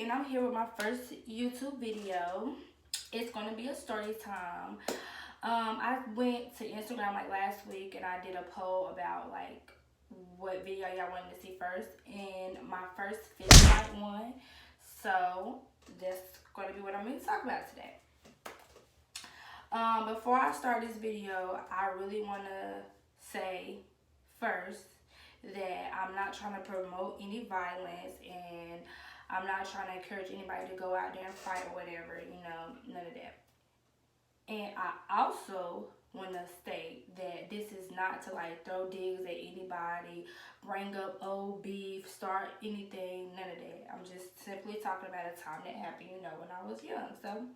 and I'm here with my first YouTube video. It's going to be a story time. I went to Instagram like last week and I did a poll about like what video y'all wanted to see first, and my first fist fight won. So that's going to be what I'm going to talk about today. Before I start this video, I really want to say first that I'm not trying to promote any violence, and I'm not trying to encourage anybody to go out there and fight or whatever, none of that. And I also want to state that this is not to like throw digs at anybody, bring up old beef, start anything, none of that. I'm just simply talking about a time that happened, when I was young. So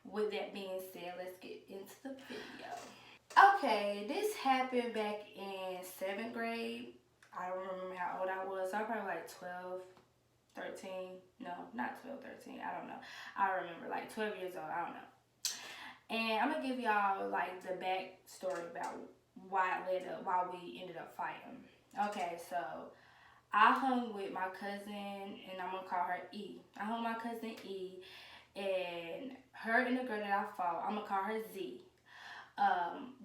with that being said, let's get into the video. Okay, this happened back in 7th grade. I don't remember how old I was. So I was probably like 12, 13. No, not 12, 13. I don't know. I remember like 12 years old. I don't know. And I'm going to give y'all like the backstory about why we ended up fighting. Okay, so I hung with my cousin, and I'm going to call her E. I hung with my cousin E, and her and the girl that I fought, I'm going to call her Z.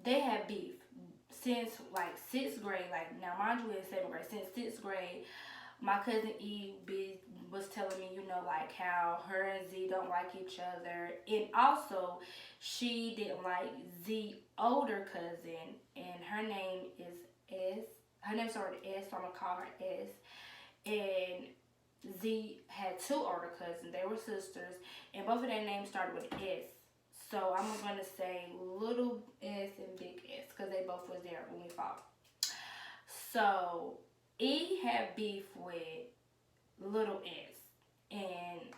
They had beef since like 6th grade. Like, now mind you, in 7th grade, since 6th grade, my cousin E was telling me, like how her and Z don't like each other, and also she didn't like Z older cousin, and her name is S. Her name started with S, so I'm gonna call her S. And Z had 2 older cousins. They were sisters, and both of their names started with S. So I'm going to say little S and big S because they both was there when we fought. So E had beef with little S, and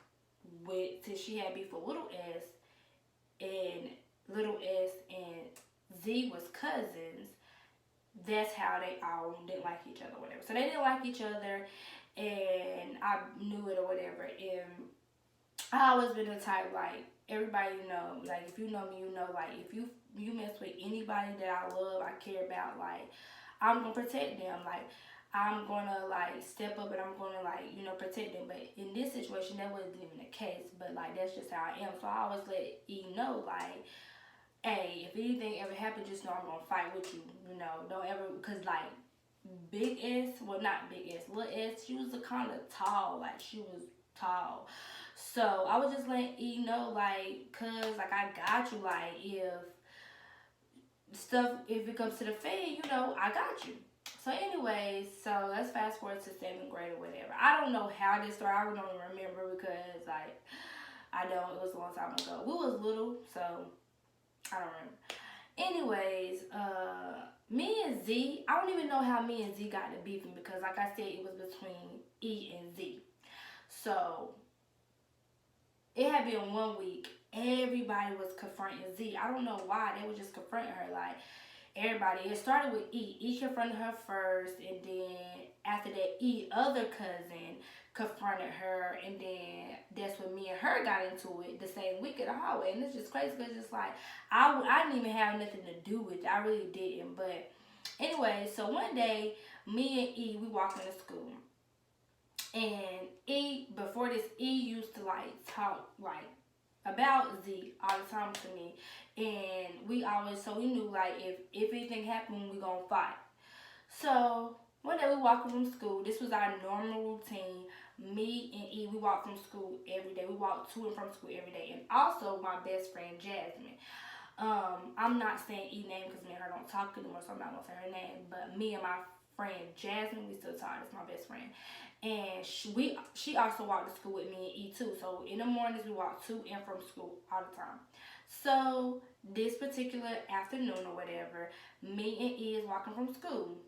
since she had beef with little S, and little S and Z was cousins, that's how they all didn't like each other or whatever. So they didn't like each other, and I knew it or whatever. And I always been the type, like, everybody like, if you know me, like, if you mess with anybody that I love, I care about, like, I'm gonna protect them. Like, I'm gonna like step up and I'm gonna like, protect them. But in this situation, that wasn't even the case. But like, that's just how I am. So I always let E know, like, hey, if anything ever happens, just know I'm gonna fight with you. Don't ever, cause like Big S, well, not Big S, little S, she was kind of tall. Like, she was tall. So I was just letting E know, like, cause like I got you. Like, if it comes to the fan, I got you. So anyways, so let's fast forward to 7th grade or whatever. I don't know how this started. I don't even remember because like I don't. It was a long time ago. We was little, so I don't remember. Anyways, me and Z, I don't even know how me and Z got to beefing because like I said, it was between E and Z. So it had been 1 week. Everybody was confronting Z. I don't know why. They were just confronting her. Like, everybody. It started with E. E confronted her first, and then after that, E, other cousin, confronted her, and then that's when me and her got into it the same week in the hallway. And it's just crazy because it's like, I didn't even have nothing to do with it. I really didn't. But anyway, so one day, me and E, we walking to school. And E, before this, E used to like talk like about Z all the time to me, and we knew like if anything happened, we gonna fight. So one day we walking from school. This was our normal routine. Me and E, we walked from school every day. We walked to and from school every day, and also my best friend Jasmine. I'm not saying E name because me and her don't talk anymore, so I'm not gonna say her name. But me and my friend Jasmine, we still talk. It's my best friend, and she also walked to school with me and E too. So in the mornings we walked to and from school all the time. So this particular afternoon or whatever, me and E is walking from school.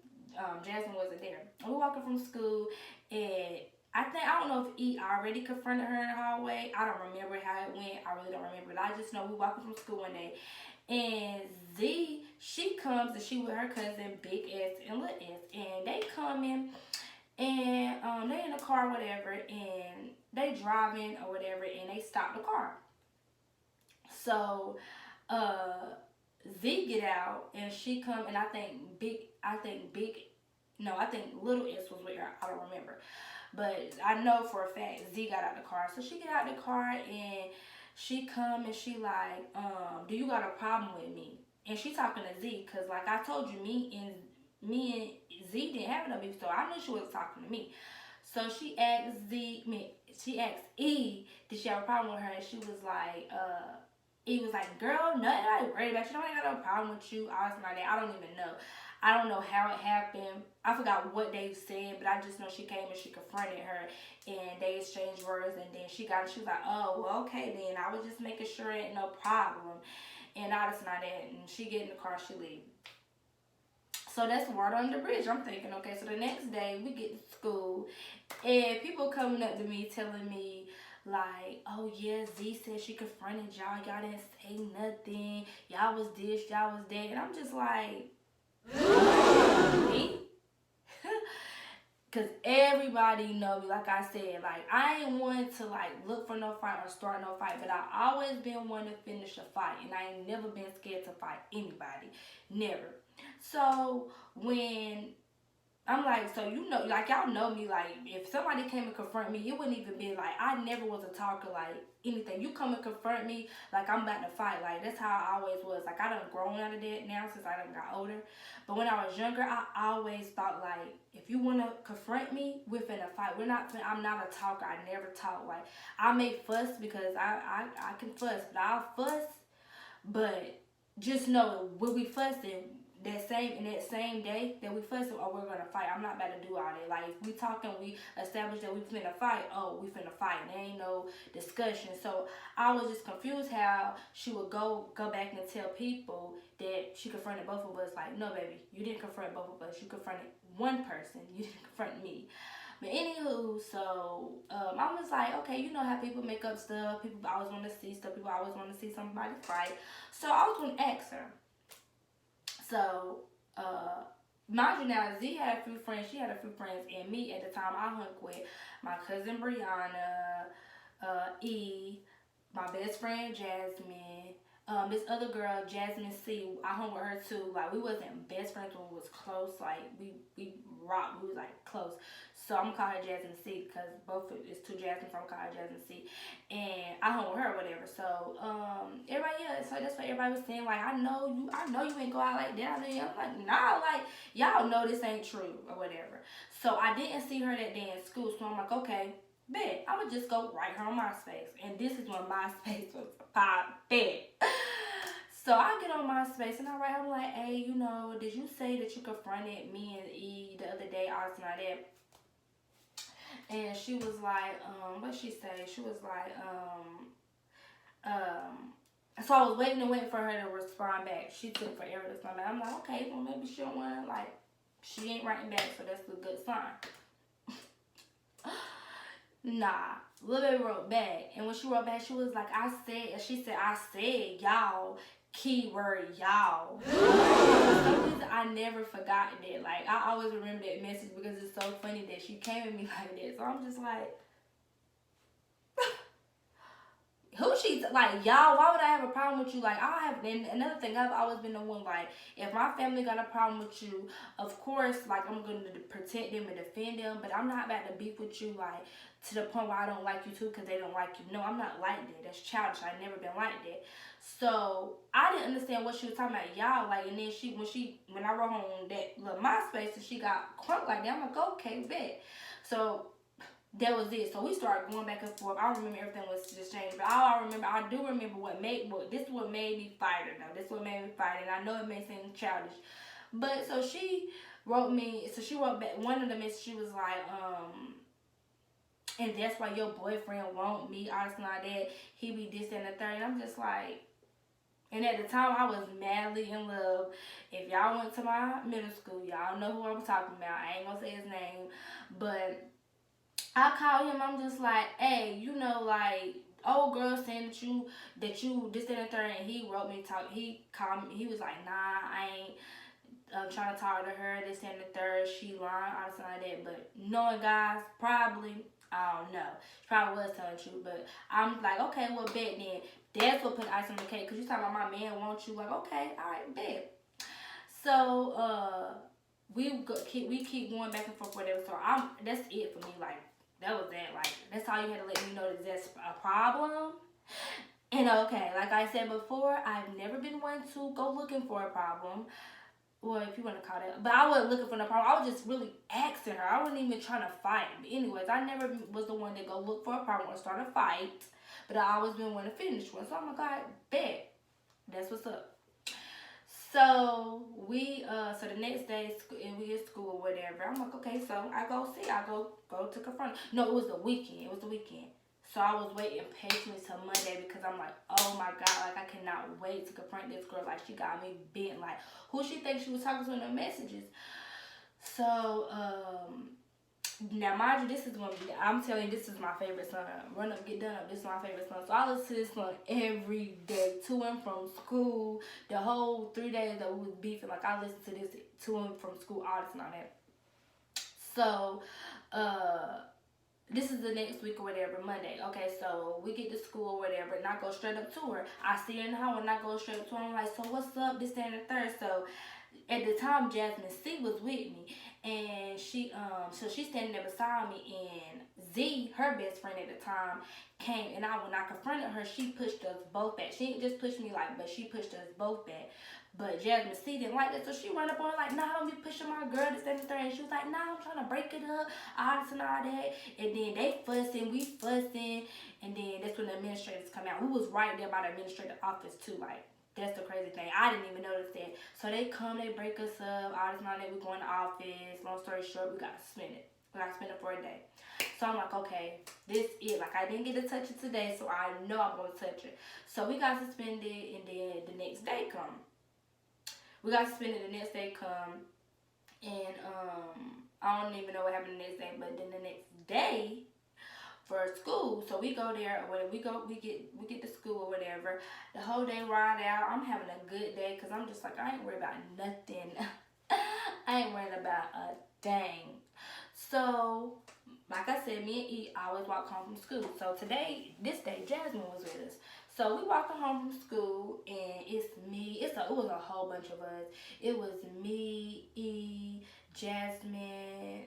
Jasmine wasn't there. We're walking from school, and I don't know if E already confronted her in the hallway. I don't remember how it went. I really don't remember. But I just know we walking from school one day, and Z, she comes, and she with her cousin Big S and Little S, and they come in, and they in the car or whatever, and they driving or whatever, and they stop the car. So Z get out, and she come, and I think Big No, I think little S was with her. I don't remember. But I know for a fact Z got out the car. So she get out the car and she come and she like, do you got a problem with me? And she talking to Z because like I told you, me and Z didn't have no beef, so I knew she was talking to me. So she asked E, did she have a problem with her? And she was like, E was like, girl, nothing I ain't worried about you. I ain't got no problem with you. I was like, I don't even know. I don't know how it happened. I forgot what they said, but I just know she came and she confronted her, and they exchanged words. And then she was like, oh, well, okay, then I was just making sure it ain't no problem. And I just not that. And she get in the car, she leave. So that's water under the bridge. I'm thinking, okay, so the next day we get to school and people coming up to me telling me like, oh yeah, Z said she confronted y'all. Y'all didn't say nothing. Y'all was this, y'all was that. And I'm just like, me? Cause everybody know me, like I said, like I ain't one to like look for no fight or start no fight, but I always been one to finish a fight, and I ain't never been scared to fight anybody, never. So when I'm like, so you know, like y'all know me, like if somebody came and confront me, it wouldn't even be like, I never was a talker, like anything. You come and confront me, like I'm about to fight, like that's how I always was. Like I done grown out of that now since I done got older. But when I was younger, I always thought like, if you want to confront me, we're finna fight. I'm not a talker. I never talk. Like I make fuss because I can fuss, but I'll fuss. But just know when we fussing, that same day that we fussing, oh, we're gonna fight. I'm not about to do all that. Like if we talking, we establish that we finna fight. Oh, we finna fight. There ain't no discussion. So I was just confused how she would go back and tell people that she confronted both of us. Like, no, baby, you didn't confront both of us. You confronted one person. You didn't confront me. But anywho, so I was like, okay, you know how people make up stuff. People always want to see stuff. People always want to see somebody fight. So I was gonna ask her. So, mind you now, Z had a few friends. She had a few friends, and me at the time I hung with my cousin Brianna, E, my best friend Jasmine, this other girl Jasmine C. I hung with her too. Like we wasn't best friends, but we was close. Like we rocked. We was like close. So I'm gonna call her Jasmine C because both it's two Jasmine, so I'm gonna call her Jasmine C. And I hung with her or whatever. So everybody, yeah, so that's what everybody was saying. Like I know you ain't go out like that. I mean, I'm like, nah, like y'all know this ain't true or whatever. So I didn't see her that day in school. So I'm like, okay, bet I would just go write her on MySpace. And this is when MySpace was popping. So I get on MySpace and I write her like, hey, you know, did you say that you confronted me and E the other day? I was not that. And she was like, what she say? She was like, so I was waiting for her to respond back. She took forever to respond back. I'm like, okay, well maybe she don't want to, like, she ain't writing back, so that's a good sign. Nah, Lil Baby wrote back, and when she wrote back, she was like, I said y'all, keyword y'all. For some reason, I never forgot that. Like, I always remember that message because it's so funny that she came at me like that. So I'm just like, who she, like, y'all, why would I have a problem with you? Like, and another thing, I've always been the one, like, if my family got a problem with you, of course, like, I'm going to protect them and defend them, but I'm not about to beef with you, like, to the point where I don't like you too because they don't like you. No, I'm not like that. That's childish. I've never been like that. So I didn't understand what she was talking about, y'all. Like, and then when I wrote on that little MySpace and she got crunk like that, I'm like, okay, bet. So that was it. So we started going back and forth. I don't remember everything was just changed, but I do remember this is what made me fight her though. This is what made me fight, and I know it may seem childish, but so she wrote back one of the messages. She was like, and that's why your boyfriend want me, honestly like that. He be this and the third. And I'm just like, and at the time I was madly in love. If y'all went to my middle school, y'all know who I'm talking about. I ain't gonna say his name, but I called him. I'm just like, hey, you know, like, old girl saying that you this and the third. And he wrote me he called me. He was like, nah, I ain't trying to talk to her. This and the third. She lying, honestly like that. But knowing guys, probably. I don't know. She probably was telling the truth, but I'm like, okay, well, bet then. That's what put ice on the cake, because you talking about my man wants you. Like, okay, all right, bet. So, we keep going back and forth, whatever. So that's it for me. Like, that was that. Like, that's all you had to let me know that that's a problem. And okay, like I said before, I've never been one to go looking for a problem. Well, if you want to call that. But I wasn't looking for no problem. I was just really asking her. I wasn't even trying to fight. But anyways, I never was the one to go look for a problem or start a fight. But I always been one to finish one. So I'm like, God, bet. That's what's up. So so the next day, and we at school or whatever. I'm like, okay, so I go to confront. No, it was the weekend. It was the weekend. So I was waiting patiently till Monday because I'm like, oh my God, like I cannot wait to confront this girl. Like, she got me bent. Like, who she thinks she was talking to in the messages? So, now mind you, this is gonna be, I'm telling you, this is my favorite song. Run Up, Get Done Up, this is my favorite song. So I listen to this song every day, to and from school. The whole 3 days that we was beefing, like, I listened to this to and from school, all this and all that. So, this is the next week or whatever, Monday. Okay, so we get to school or whatever, and I go straight up to her. I see her in the hall, and I go straight up to her. I'm like, so what's up, this, that, and the third. So at the time, Jasmine C was with me, and so she's standing there beside me, and Z, her best friend at the time, came, and when I confronted her, she pushed us both back. She didn't just push me, like, but she pushed us both back. But Jasmine C didn't like that, so she run up on her like, nah, don't be pushing my girl, this, that, and the third. And she was like, nah, I'm trying to break it up, all this and all that. And then they fussing, we fussing, and then that's when the administrators come out. We was right there by the administrative office too, like, that's the crazy thing. I didn't even notice that. So they come, they break us up, all this and all that. We go in the office. Long story short, we got suspended. We got suspended for a day. So I'm like, okay, this is, like, I didn't get to touch it today, so I know I'm going to touch it. So we got suspended, and then the next day come. We got suspended, the next day come, and I don't even know what happened the next day, but then the next day for school, so we go there, or whatever, we get to school or whatever. The whole day ride out, I'm having a good day, because I'm just like, I ain't worried about nothing. I ain't worried about a thing. So, like I said, me and E always walk home from school. So this day, Jasmine was with us. So we walking home from school, and it's me. It was a whole bunch of us. It was me, E, Jasmine,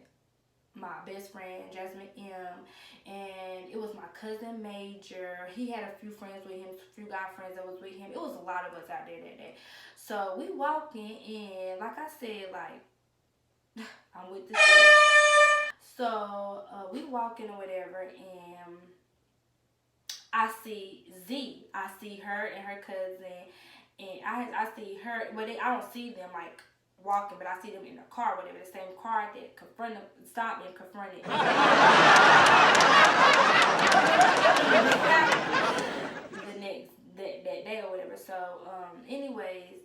my best friend, Jasmine M, and it was my cousin Major. He had a few friends with him, a few guy friends that was with him. It was a lot of us out there that day. So we walking, and like I said, like, I'm with this. So we walking or whatever, and I see Z. I see her and her cousin, and I see her, but I don't see them like walking, but I see them in the car, whatever, the same car that stopped and confronted. that day or whatever. So anyways,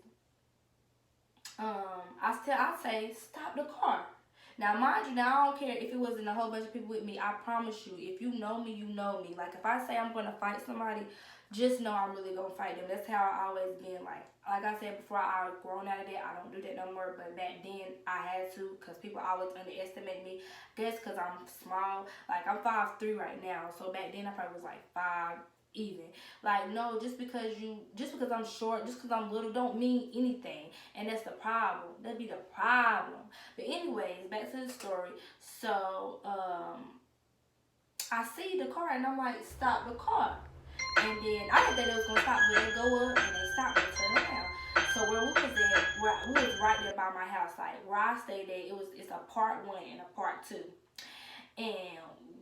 I say stop the car. Now, mind you, now I don't care if it wasn't a whole bunch of people with me. I promise you, if you know me, you know me. Like, if I say I'm going to fight somebody, just know I'm really going to fight them. That's how I always been. Like I said before, I've grown out of that. I don't do that no more. But back then, I had to, because people always underestimate me. That's because I'm small. Like, I'm 5'3" right now. So back then, I probably was like 5 even. Like, no, just because I'm short, just because I'm little, don't mean anything. And that's the problem. That'd be the problem. But anyways, back to the story. So I see the car, and I'm like, stop the car. And then I didn't think they was gonna stop, but they go up and they stop and turn around. So where we was right there by my house. Like, where I stayed at, it's a part 1 and a part 2. And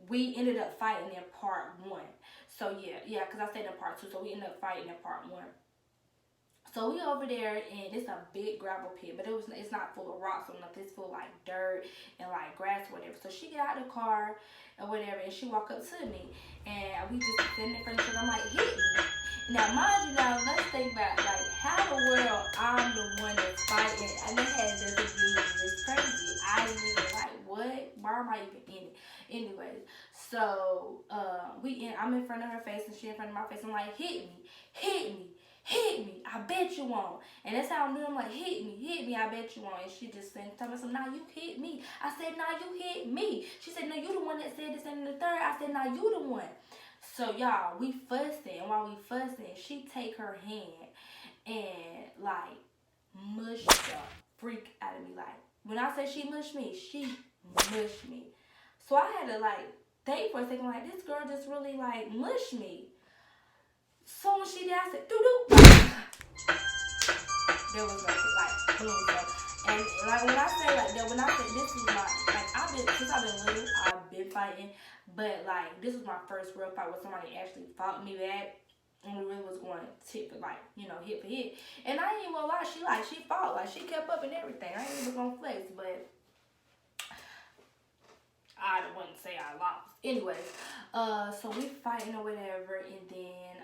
we ended up fighting in part 1. So yeah, because I stayed in part 2, so we ended up fighting in part 1. So we over there, and it's a big gravel pit, but it's not full of rocks or nothing. It's full of like dirt and like grass or whatever. So she get out of the car or whatever, and she walk up to me, and we just sitting in front of each other. I'm like, hit me. Now, mind you, let's think about, like, how the world I'm the one that's fighting, and they had nothing to do with me. It's crazy. I didn't even, like, what? Why am I even in it? Anyways, so I'm in front of her face, and she in front of my face. I'm like, hit me, hit me, hit me. I bet you won't. And that's how I'm doing. I'm like, hit me, I bet you won't. And she just said, tell me something, nah, you hit me. I said, nah, you hit me. She said, no, you the one that said this and the third. I said, nah, you the one. So y'all, we fussing. And while we fussing, she take her hand and like mush the freak out of me. Like, when I say she mushed me, she mushed me. So I had to like think for a second, like this girl just really like mushed me. So when she did, I said, doo doo. There was like boom. And like when I say like that, when I say this is my since I've been little, I've been fighting, but like this was my first real fight where somebody actually fought me back. And we really was going hit for like, hit for hit. And I ain't even gonna lie, she fought. Like she kept up and everything. I ain't even gonna flex, but I wouldn't say I lost. Anyways, so we fighting or whatever, and then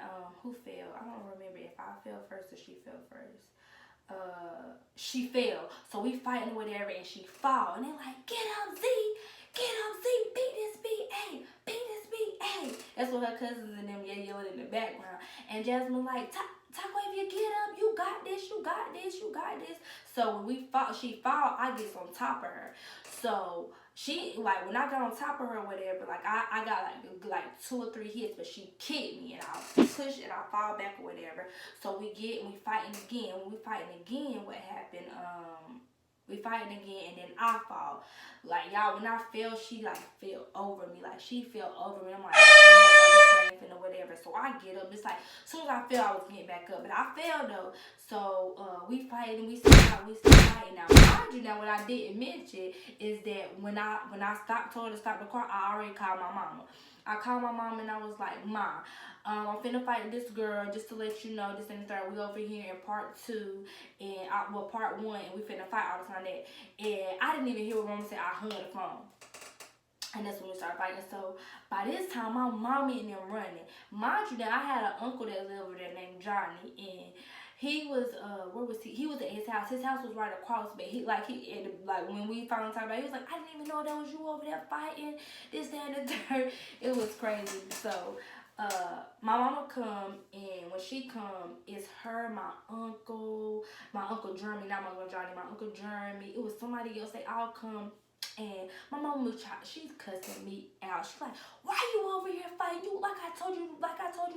who fell? I don't remember if I fell first or she fell first. She fell. So we fighting or whatever, and she fall, and they like, get up, Z, beat this B.A., beat this B.A. That's what her cousins and them yelling in the background. And Jasmine like, Taco, if you get up, you got this, you got this, you got this. So when she fall, I get on top of her. So she, like, when I got on top of her or whatever, like, I got, like 2 or 3 hits, but she kicked me, and I push and I fall back or whatever. So we fighting again. When we fighting again, what happened, we fighting again, and then I fall. Like, y'all, when I fell, she, like, fell over me. Like, she fell over me. I'm like, strength or whatever. So I get up. It's like, as soon as I fell, I was getting back up. But I fell, though. So, we fighting, and we still fighting. Now, mind you, now, what I didn't mention is that when I told her to stop the car, I already called my mama. I called my mom, and I was like, Ma, I'm finna fight this girl, just to let you know, this and the third. We over here in part 2, and part 1, and we finna fight all the time that. And I didn't even hear what mama said. I hung the phone. And that's when we started fighting. So by this time, my mommy and them running. Mind you, that I had an uncle that lived over there named Johnny, and he was where was he? He was at his house. His house was right across, but when we finally talked about it, he was like, I didn't even know that was you over there fighting this, that, and the third. It was crazy. So my mama come, and when she come, it's her, my uncle Jeremy, not my uncle Johnny, my uncle Jeremy. It was somebody else. They all come. And my mom she's cussing me out. She's like, why you over here fighting? You like I told you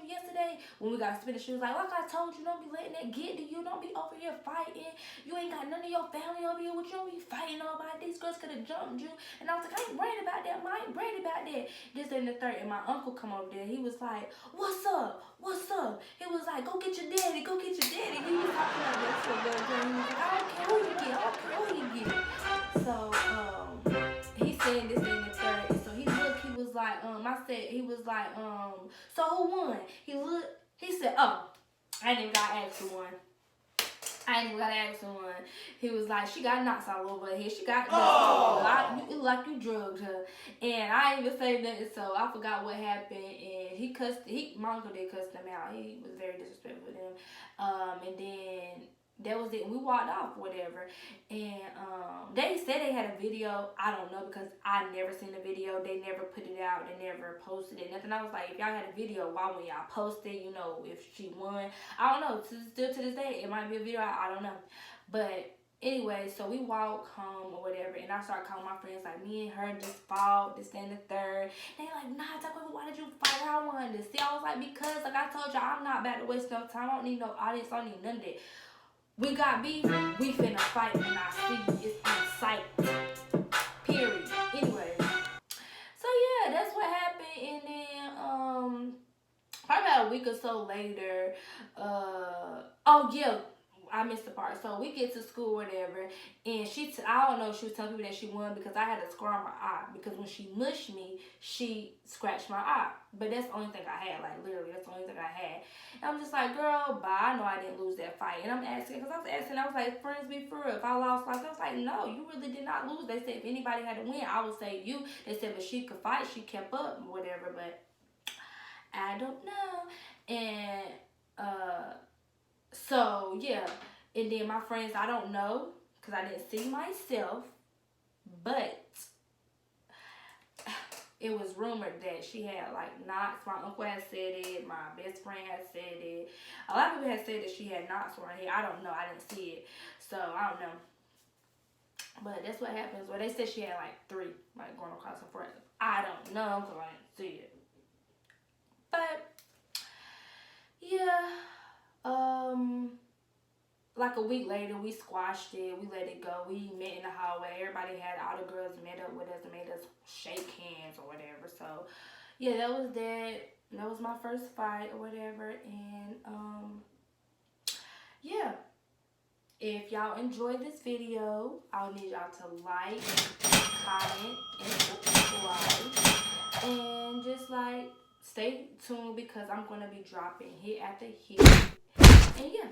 yesterday when we got finished. She was like I told you, don't be letting that get to you. Don't be over here fighting. You ain't got none of your family over here with you. Don't be fighting nobody. These girls could have jumped you. And I was like, I ain't worried about that, Ma. I ain't worried about that. This and the third. And my uncle come over there. He was like, what's up? He was like, go get your daddy. He was talking like that to a little girl. He was like, I don't care who you get. So he said this and the third. And so he looked, he was like, so who won? He looked, he said, oh, I ain't even got to ask who won. He was like, she got knots all over her head. She got it looked like you drugged her. And I ain't even say nothing, so I forgot what happened. And my uncle did cuss them out. He was very disrespectful to them. And then that was it. We walked off, whatever. And they said they had a video. I don't know, because I never seen the video. They never put it out. They never posted it. Nothing. I was like, if y'all had a video, why wouldn't y'all post it? If she won. I don't know. Still to this day, it might be a video. I don't know. But anyway, so we walk home or whatever, and I start calling my friends, like, me and her just fought, this and the third. They like, nah, why did you fight her? I wanted to see. I was like, because, like I told y'all, I'm not about to waste no time. I don't need no audience. I don't need none of that. We got beef, we finna fight, and I see it's on sight. Period. Anyway. So yeah, that's what happened. And then probably about a week or so later, I missed the part. So we get to school, whatever, and I don't know if she was telling people that she won, because I had a scar on my eye, because when she mushed me, she scratched my eye. But that's the only thing I had, like, literally, that's the only thing I had. And I'm just like, girl, bye, I know I didn't lose that fight. And I was like, friends be for real. If I lost, I was like, no, you really did not lose. They said if anybody had to win, I would say you. They said, but she could fight, she kept up, whatever, but I don't know. And, so, yeah. And then my friends, I don't know, because I didn't see myself, but it was rumored that she had, like, knots. My uncle had said it. My best friend had said it. A lot of people had said that she had knots on her head. I don't know. I didn't see it. So, I don't know. But that's what happens. Well, they said she had, like, 3, like, going across her forehead. I don't know, because I didn't see it. But, yeah. like a week later, we squashed it. We let it go. We met in the hallway. Everybody had, all the girls met up with us and made us shake hands or whatever. So, yeah, that was that. That was my first fight or whatever. And, yeah. If y'all enjoyed this video, I'll need y'all to like, comment, and subscribe. And just, like, stay tuned because I'm going to be dropping hit after hit. And, yeah.